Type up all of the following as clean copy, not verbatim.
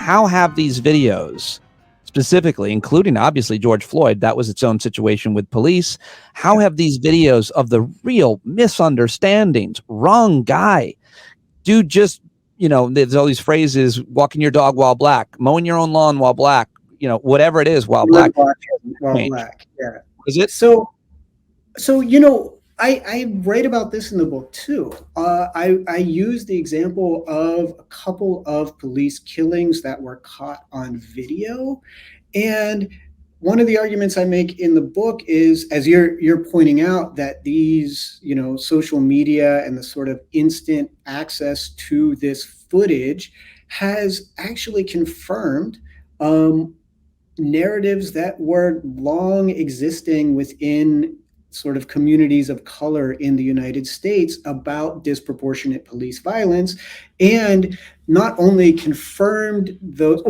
how have these videos, specifically, including obviously George Floyd, that was its own situation with police, how have these videos of the real misunderstandings, wrong guy, dude, just, there's all these phrases, walking your dog while black, mowing your own lawn while black, whatever it is while black. While black, yeah. Is it? So I write about this in the book too. I use the example of a couple of police killings that were caught on video, and one of the arguments I make in the book is, as you're pointing out, that these social media and the sort of instant access to this footage has actually confirmed narratives that were long existing within sort of communities of color in the United States about disproportionate police violence, and not only confirmed those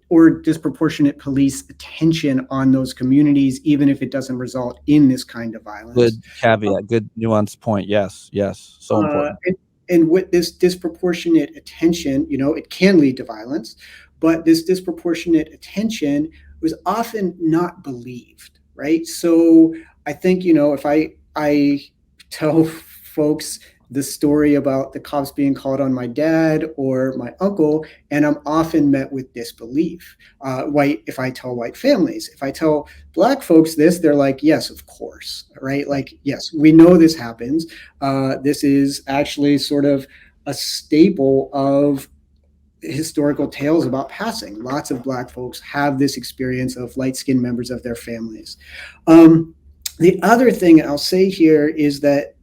or disproportionate police attention on those communities, even if it doesn't result in this kind of violence. Good caveat, good nuanced point. Yes, so important. And with this disproportionate attention, it can lead to violence, but this disproportionate attention was often not believed, right? So I think, if I tell folks the story about the cops being called on my dad or my uncle, and I'm often met with disbelief. If I tell white families, if I tell black folks this, they're like, yes, of course, right? Like, yes, we know this happens. This is actually sort of a staple of historical tales about passing. Lots of black folks have this experience of light-skinned members of their families. The other thing I'll say here is that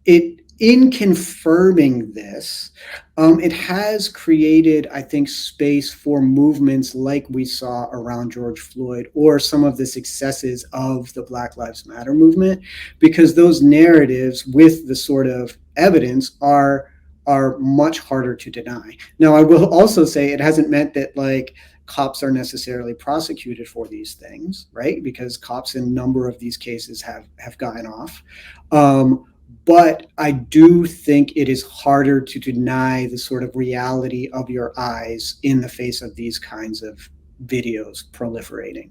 in confirming this, it has created, I think, space for movements like we saw around George Floyd, or some of the successes of the Black Lives Matter movement, because those narratives with the sort of evidence are much harder to deny. Now, I will also say it hasn't meant that cops are necessarily prosecuted for these things, right? Because cops in a number of these cases have gotten off. But I do think it is harder to deny the sort of reality of your eyes in the face of these kinds of videos proliferating.